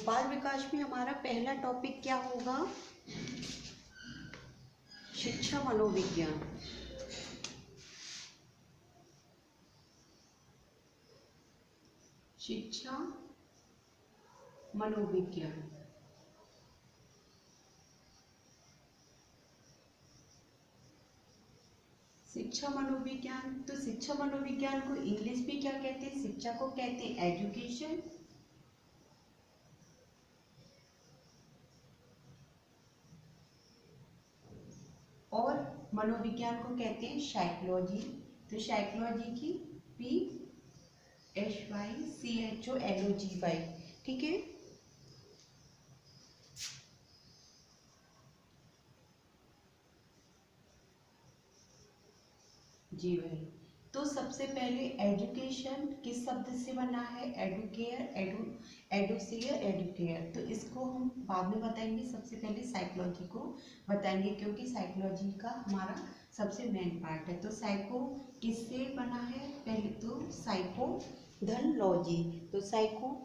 बाल विकास में हमारा पहला टॉपिक क्या होगा? शिक्षा मनोविज्ञान। शिक्षा मनोविज्ञान। शिक्षा मनोविज्ञान, तो शिक्षा मनोविज्ञान को इंग्लिश में क्या कहते हैं? शिक्षा को कहते हैं एजुकेशन, और मनोविज्ञान को कहते हैं साइकोलॉजी। तो साइकोलॉजी की PSYCHOLOGY, ठीक है। जी भाई, तो सबसे पहले एजुकेशन किस शब्द से बना है? Educare, educere, educare. तो इसको हम बाद में बताएंगे, सबसे पहले साइकोलॉजी को बताएंगे, क्योंकि साइकोलॉजी का हमारा सबसे मेन पार्ट है। तो साइको किससे बना है? पहले तो साइको धन लॉजी, तो साइको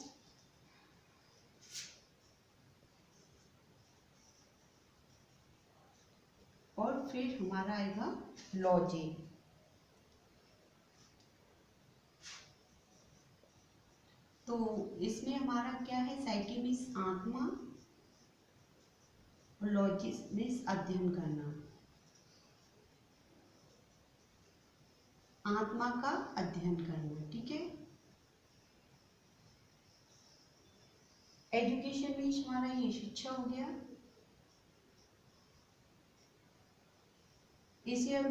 और फिर हमारा आएगा लॉजी। तो इसमें हमारा क्या है? साइकी मीन्स आत्मा और लॉजिस मीन्स अध्ययन करना, आत्मा का अध्ययन करना, ठीक है। एजुकेशन मीन्स हमारा ये शिक्षा हो गया। इससे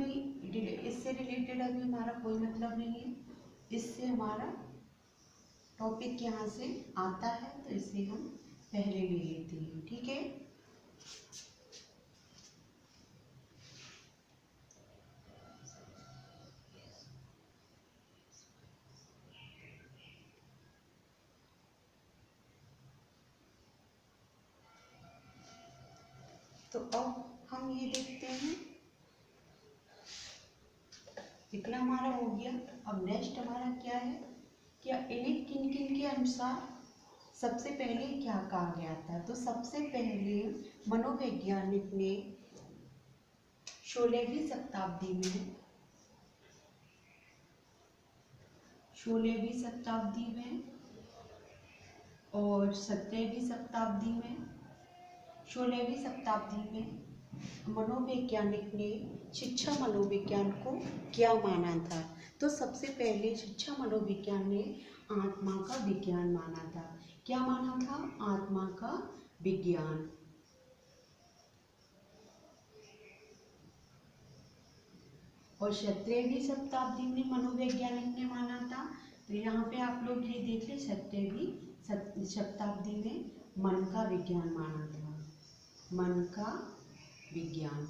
रिलेटेड अभी हमारा कोई मतलब नहीं है, इससे हमारा टॉपिक यहाँ से आता है, तो इसे हम पहले ले लेते हैं, ठीक है। तो अब हम ये देखते हैं, इतना हमारा हो गया। अब नेक्स्ट हमारा क्या है? क्या इन्हें किन किन के अनुसार सबसे पहले क्या कहा गया था? तो सबसे पहले मनोवैज्ञानिक ने 16वीं शताब्दी में और 17वीं शताब्दी में, 16वीं शताब्दी में मनोवैज्ञानिक ने शिक्षा मनोविज्ञान को क्या माना था? तो सबसे पहले शिक्षा मनोविज्ञान ने आत्मा का विज्ञान माना था। क्या माना था? आत्मा का विज्ञान। और 17वीं शताब्दी में मनोवैज्ञानिक ने माना था। तो यहाँ पे आप लोग ये देख लें, 17वीं शताब्दी में मन का विज्ञान माना था, मन का विज्ञान।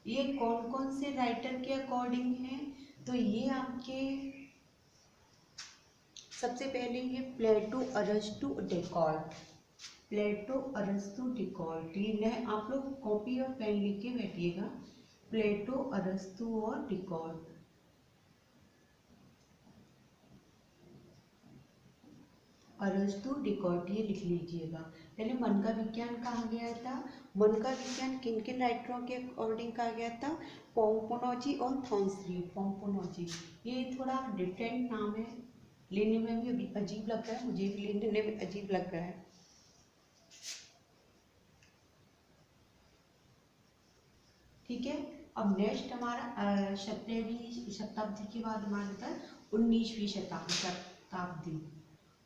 ये कौन कौन से राइटर के अकॉर्डिंग है? तो ये आपके सबसे पहले ये प्लेटो, अरस्तु, डेकार्ट। प्लेटो, अरस्तु, डेकार्ट, ये आप लोग कॉपी और पेन लिख के बैठिएगा। प्लेटो, अरस्तु और डेकार्ट। अरस्तु, डेकार्ट, ये लिख लीजिएगा। पहले मन का विज्ञान कहा गया था। मन का विज्ञान किन किन राइटरों के अकॉर्डिंग कहा गया था? पोम्पोनोजी और थॉर्नस्बी। पोम्पोनोजी, ये थोड़ा डिफरेंट नाम है, लेने में भी अजीब लग रहा है, मुझे भी लेने में अजीब लग रहा है, ठीक है। अब नेक्स्ट हमारा 17वीं शताब्दी के बाद हमारे पास 19वीं शताब्दी।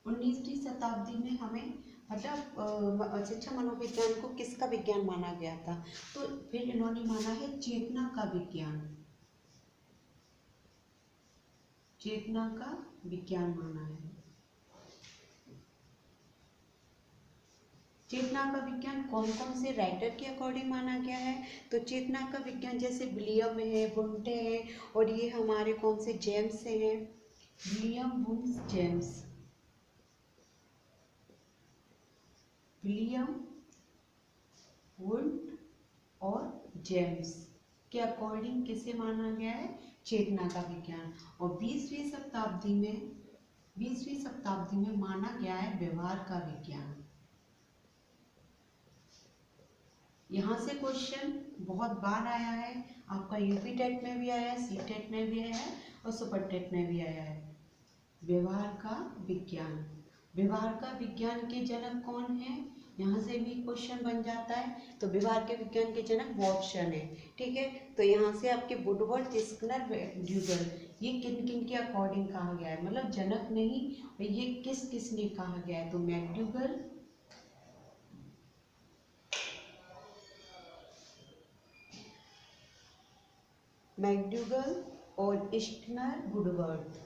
19वीं शताब्दी में हमें मतलब शिक्षा मनोविज्ञान को किसका विज्ञान माना गया था? तो फिर इन्होंने माना है चेतना का विज्ञान। चेतना का विज्ञान माना है। चेतना का विज्ञान कौन कौन से राइटर के अकॉर्डिंग माना गया है? तो चेतना का विज्ञान जैसे विलियम है, वुंटे है, और ये हमारे कौन से जेम्स हैं? William, Wundt, James. William, Wundt और जेम्स के अकॉर्डिंग किसे माना गया है? चेतना का विज्ञान। और 20वीं 20वीं शताब्दी में माना गया है व्यवहार का विज्ञान। यहाँ से क्वेश्चन बहुत बार आया है, आपका यूपी टेट में भी आया है, सी टेट में भी आया है और सुपर टेट में भी आया है। व्यवहार का विज्ञान, व्यवहार का विज्ञान के जनक कौन है, यहाँ से भी क्वेश्चन बन जाता है। तो व्यवहार के विज्ञान के जनक वॉटसन है, ठीक है। तो यहाँ से आपके वुडवर्थ, स्किनर, मैक्ड्यूगल, ये किन किन के अकॉर्डिंग कहा गया है, मतलब जनक नहीं, ये किस किस ने कहा गया है। तो मैक्ड्यूगल और स्किनर, वुडवर्थ।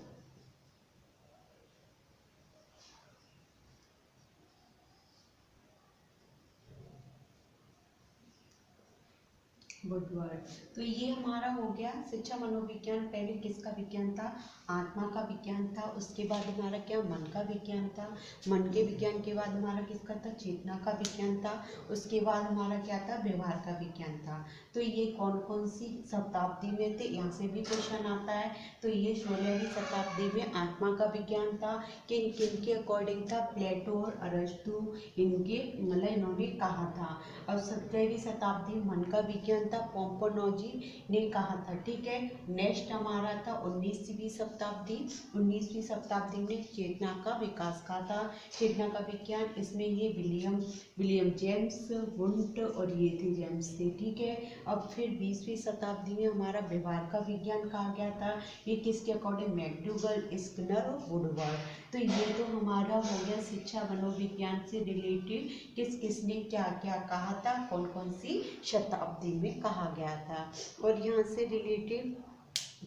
वुडवर्थ। तो ये हमारा हो गया शिक्षा मनोविज्ञान। पहले किसका विज्ञान था, आत्मा का विज्ञान था। उसके बाद हमारा क्या, मन का विज्ञान था। मन के विज्ञान के बाद हमारा किसका था, चेतना का विज्ञान था। उसके बाद हमारा क्या था, व्यवहार का विज्ञान था। तो ये कौन कौन सी शताब्दी में थे, यहाँ से भी क्वेश्चन आता है। तो ये 16वीं शताब्दी में आत्मा का विज्ञान था। किन किन के अकॉर्डिंग था, प्लेटो और अरस्तु, इनके मतलब इन्होंने कहा था। और 17वीं शताब्दी मन का विज्ञान था, पोम्पोनोजी ने कहा था, ठीक है। नेक्स्ट हमारा था 19वीं शताब्दी। 19वीं शताब्दी में चेतना का विकास का था, चेतना का विज्ञान। इसमें ये विलियम जेम्स वुंट और ये थे जेम्स थे, ठीक है। अब फिर 20वीं शताब्दी में हमारा व्यवहार का विज्ञान कहा गया था। ये किसके अकॉर्डिंग, मैक्ड्यूगल, स्किनर और वुडवर्थ। तो ये तो हमारा हो गया शिक्षा मनोविज्ञान से रिलेटेड किस किसने क्या क्या कहा था, कौन कौन सी शताब्दी में कहा गया था। और यहाँ से रिलेटेड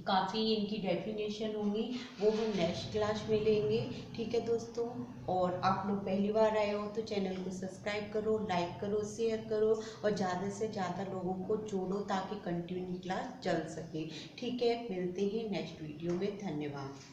काफ़ी इनकी डेफिनेशन होंगी, वो हम नेक्स्ट क्लास में लेंगे, ठीक है दोस्तों। और आप लोग पहली बार आए हो तो चैनल को सब्सक्राइब करो, लाइक करो, शेयर करो और ज़्यादा से ज़्यादा लोगों को जोड़ो ताकि कंटिन्यू क्लास चल सके, ठीक है। मिलते हैं नेक्स्ट वीडियो में, धन्यवाद।